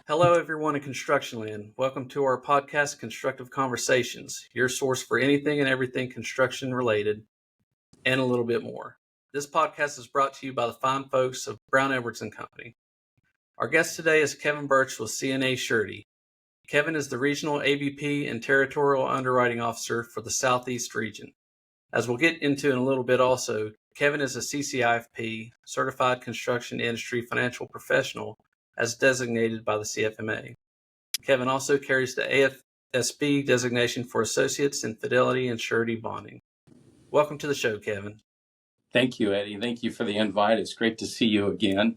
Hello, everyone in Construction Land. Welcome to our podcast, Constructive Conversations, your source for anything and everything construction related, and a little bit more. This podcast is brought to you by the fine folks of Brown Edwards and Company. Our guest today is Kevin Birch with CNA Surety. Kevin is the Regional AVP and Territorial Underwriting Officer for the Southeast region. As we'll get into in a little bit also, Kevin is a CCIFP, Certified Construction Industry Financial Professional, as designated by the CFMA. Kevin also carries the AFSB designation for Associates in Fidelity and Surety Bonding. Welcome to the show, Kevin. Thank you, Eddie. Thank you for the invite. It's great to see you again.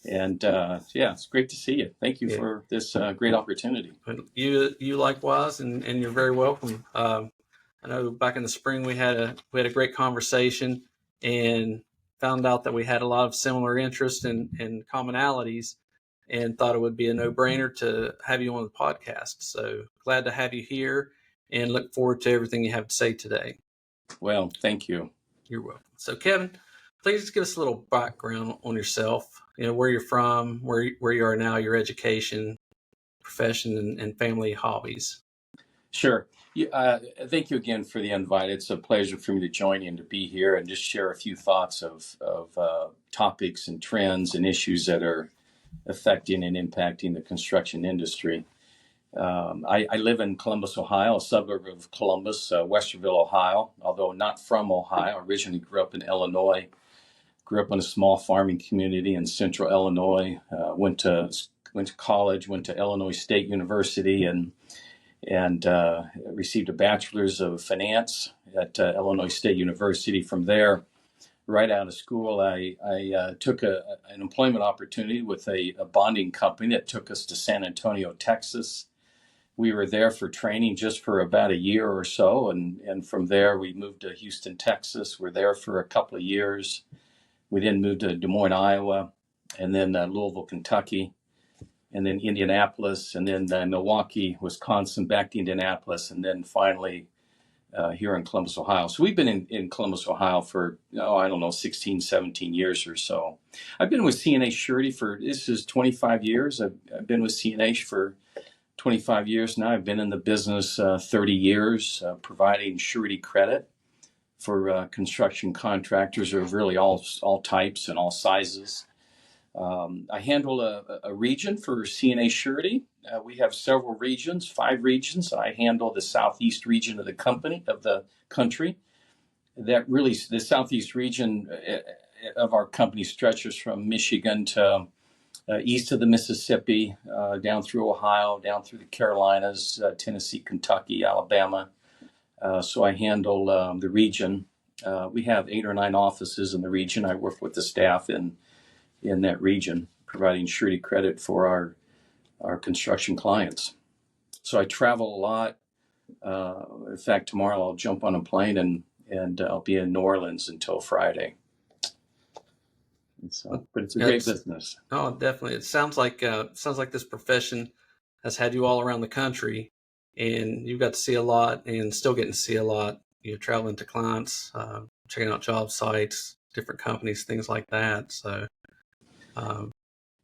And it's great to see you. Thank you for this great opportunity. You likewise, and you're very welcome. I know back in the spring we had a great conversation and found out that we had a lot of similar interests and commonalities, and thought it would be a no-brainer to have you on the podcast. So glad to have you here and look forward to everything you have to say today. Well, thank you. You're welcome. So Kevin, please give us a little background on yourself, where you're from, where you are now, your education, profession, and family hobbies. Sure. Thank you again for the invite. It's a pleasure for me to join you and to be here and just share a few thoughts of topics and trends and issues that are affecting and impacting the construction industry. I live in Columbus, Ohio, a suburb of Columbus, Westerville, Ohio, although not from Ohio. I originally grew up in Illinois, grew up in a small farming community in central Illinois, went to college, went to Illinois State University and received a bachelor's of finance at Illinois State University. From there, right out of school, I took an employment opportunity with a bonding company that took us to San Antonio, Texas. We were there for training just for about a year or so. And from there, we moved to Houston, Texas. We're there for a couple of years. We then moved to Des Moines, Iowa, and then Louisville, Kentucky, and then Indianapolis, and then Milwaukee, Wisconsin, back to Indianapolis, and then finally here in Columbus, Ohio. So we've been in Columbus, Ohio for, 16, 17 years or so. I've been with CNA Surety this is 25 years. I've been with CNA for 25 years now. I've been in the business 30 years, providing surety credit for construction contractors of really all types and all sizes. I handle a region for CNA Surety. We have several regions, 5 regions. I handle the southeast region of the country. That really, the southeast region of our company stretches from Michigan to east of the Mississippi, down through Ohio, down through the Carolinas, Tennessee, Kentucky, Alabama. So I handle the region. We have 8 or 9 offices in the region. I work with the staff in that region, providing surety credit for our construction clients. So I travel a lot. In fact, tomorrow I'll jump on a plane and I'll be in New Orleans until Friday. But it's a great business. Oh, definitely. It sounds like this profession has had you all around the country, and you've got to see a lot, and still getting to see a lot. You're traveling to clients, checking out job sites, different companies, things like that. So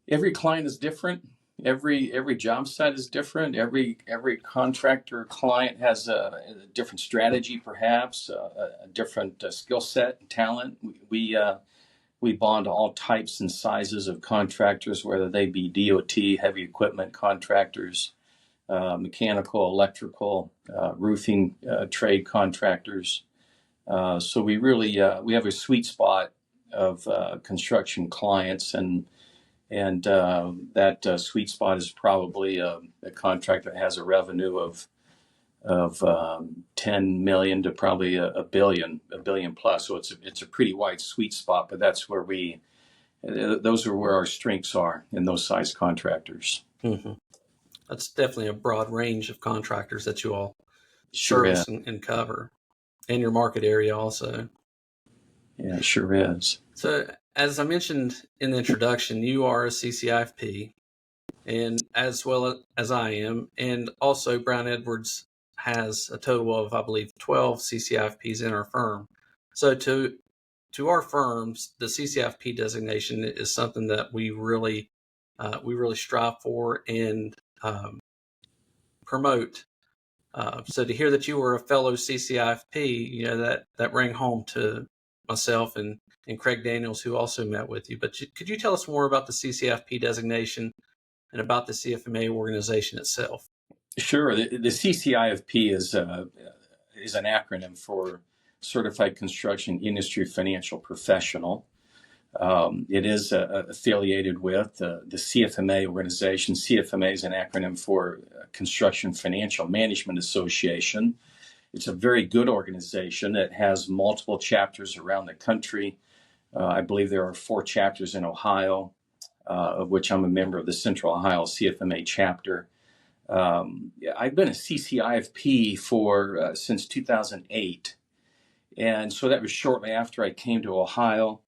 every client is different. Every job site is different. Every contractor client has a different strategy, perhaps a different skill set and talent. We bond all types and sizes of contractors, whether they be DOT, heavy equipment contractors, mechanical, electrical, roofing trade contractors. So we really we have a sweet spot of construction clients, and that sweet spot is probably a contractor that has a revenue of 10 million to probably a billion plus. So it's a pretty wide sweet spot, but that's where those are where our strengths are in those size contractors. Mm-hmm. That's definitely a broad range of contractors that you all Sure service and cover, in your market area also. Yeah, it sure is. So as I mentioned in the introduction, you are a CCIFP, and as well as I am, and also Brown Edwards has a total of, I believe, 12 CCIFPs in our firm. So to our firms, the CCIFP designation is something that we really we really strive for and promote. So to hear that you were a fellow CCIFP, that rang home to myself and Craig Daniels, who also met with you. But could you tell us more about the CCIFP designation and about the CFMA organization itself? Sure. The CCIFP is an acronym for Certified Construction Industry Financial Professional. It is affiliated with the CFMA organization. CFMA is an acronym for Construction Financial Management Association. It's a very good organization that has multiple chapters around the country. I believe there are 4 chapters in Ohio, of which I'm a member of the Central Ohio CFMA chapter. I've been a CCIFP for since 2008, and so that was shortly after I came to Ohio.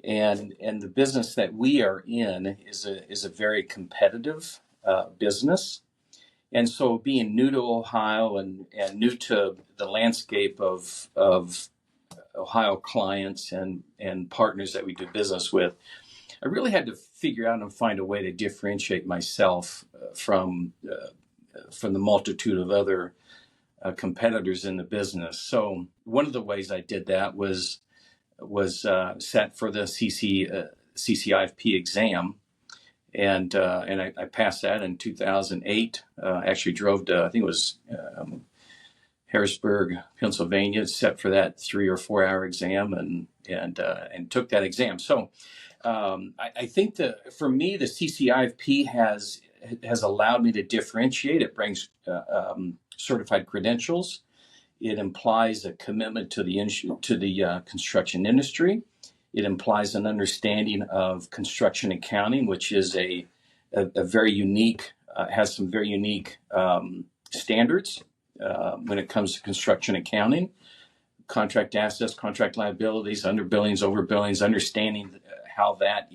And the business that we are in is a very competitive business. And so being new to Ohio and new to the landscape of Ohio clients and partners that we do business with, I really had to figure out and find a way to differentiate myself from the multitude of other competitors in the business. So one of the ways I did that was set for the CCIFP exam, and I passed that in 2008. Actually drove to, I think it was Harrisburg, Pennsylvania, set for that 3 or 4 hour exam, and took that exam. So I think that for me, the CCIFP has allowed me to differentiate. It brings certified credentials. It implies a commitment to the construction industry. It implies an understanding of construction accounting, which is a very unique, has some very unique standards when it comes to construction accounting, contract assets, contract liabilities, underbillings, overbillings, understanding how that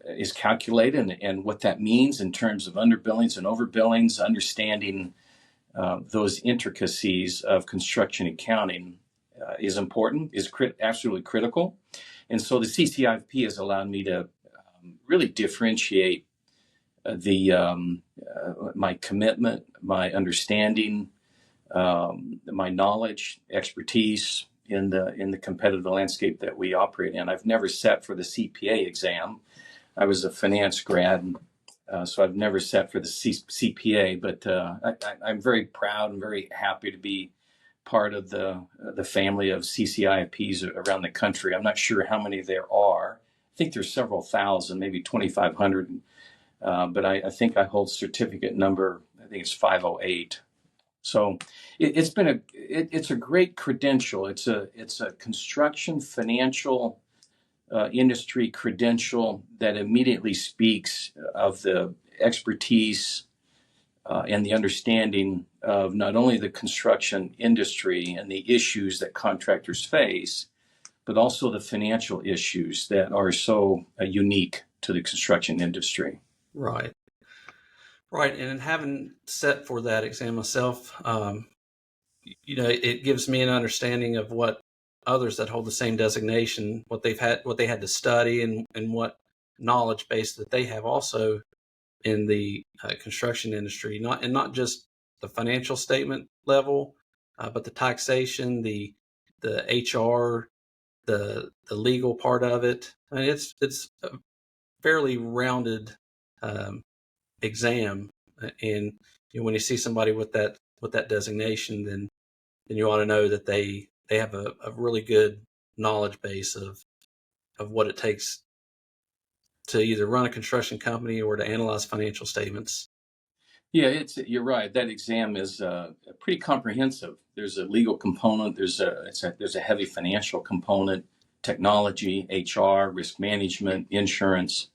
is calculated and what that means in terms of underbillings and overbillings, understanding those intricacies of construction accounting is important, is absolutely critical. And so the CCIFP has allowed me to really differentiate my commitment, my understanding, my knowledge, expertise in the competitive landscape that we operate in. I've never sat for the CPA exam. I was a finance grad, so I've never sat for the CPA, but I'm very proud and very happy to be part of the family of CCIFPs around the country. I'm not sure how many there are. I think there's several thousand, maybe 2,500, but I think I hold certificate number, I think it's 508. So it's a great credential. It's a construction financial industry credential that immediately speaks of the expertise and the understanding of not only the construction industry and the issues that contractors face, but also the financial issues that are so unique to the construction industry. Right. Right. And having set for that exam myself, it gives me an understanding of what others that hold the same designation, what they had to study and what knowledge base that they have also in the construction industry, not just the financial statement level, but the taxation, the HR, the legal part of it. I mean, it's a fairly rounded exam, and when you see somebody with that designation, then you ought to know that they have a really good knowledge base of what it takes to either run a construction company or to analyze financial statements. Yeah, you're right. That exam is pretty comprehensive. There's a legal component. There's a heavy financial component, technology, HR, risk management, insurance.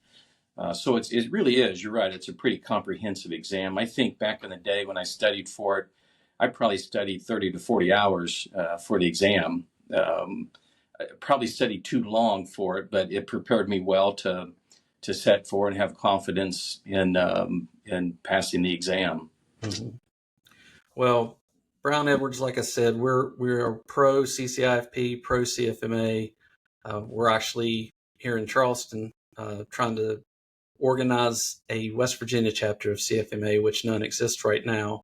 So it really is. You're right. It's a pretty comprehensive exam. I think back in the day when I studied for it, I probably studied 30 to 40 hours for the exam. I probably studied too long for it, but it prepared me well to set for and have confidence in passing the exam. Mm-hmm. Well, Brown Edwards, like I said, we're pro CCIFP, pro CFMA. We're actually here in Charleston, trying to organize a West Virginia chapter of CFMA, which none exists right now.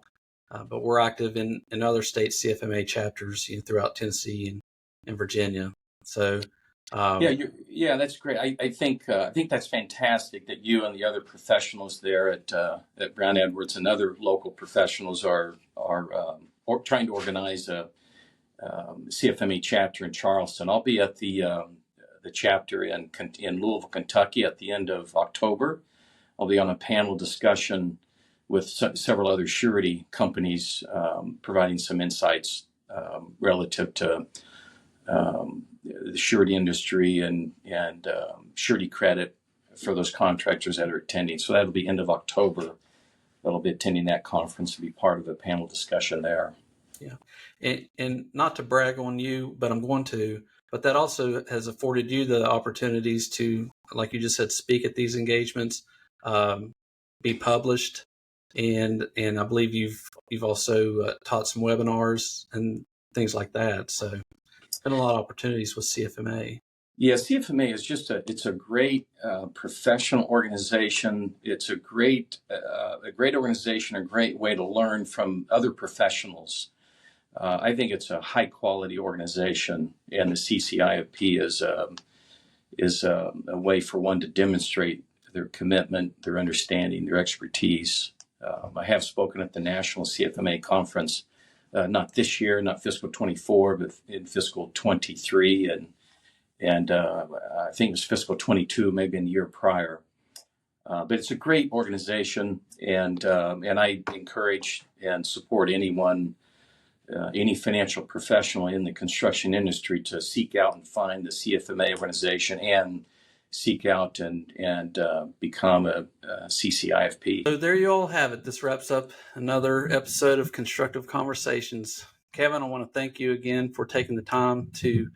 But we're active in other state CFMA chapters throughout Tennessee and Virginia. So, that's great. I think that's fantastic that you and the other professionals there at Brown Edwards and other local professionals are trying to organize a CFMA chapter in Charleston. I'll be at the chapter in Louisville, Kentucky at the end of October. I'll be on a panel discussion with several other surety companies, providing some insights relative to the surety industry and surety credit for those contractors that are attending. So that'll be end of October. That'll be attending that conference to be part of a panel discussion there. Yeah, and not to brag on you, but I'm going to. But that also has afforded you the opportunities to, like you just said, speak at these engagements, be published, and I believe you've also taught some webinars and things like that. So, been a lot of opportunities with CFMA. Yeah, CFMA is it's a great professional organization. It's a great organization, a great way to learn from other professionals. I think it's a high quality organization, and the CCIFP is a way for one to demonstrate their commitment, their understanding, their expertise. I have spoken at the National CFMA Conference, not this year, not fiscal 24, but in fiscal 23, and I think it was fiscal 22, maybe in the year prior. But it's a great organization, and I encourage and support anyone, any financial professional in the construction industry to seek out and find the CFMA organization and seek out and become a CCIFP. So there you all have it. This wraps up another episode of Constructive Conversations. Kevin, I want to thank you again for taking the time to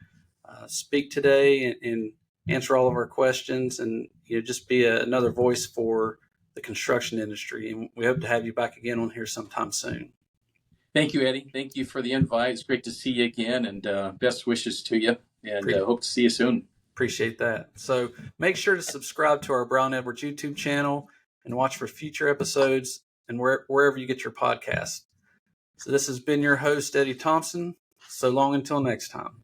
speak today and answer all of our questions, and just be another voice for the construction industry. And we hope to have you back again on here sometime soon. Thank you, Eddie. Thank you for the invite. It's great to see you again, and best wishes to you, and hope to see you soon. Appreciate that. So make sure to subscribe to our Brown Edwards YouTube channel and watch for future episodes and wherever you get your podcast. So this has been your host, Eddie Thompson. So long until next time.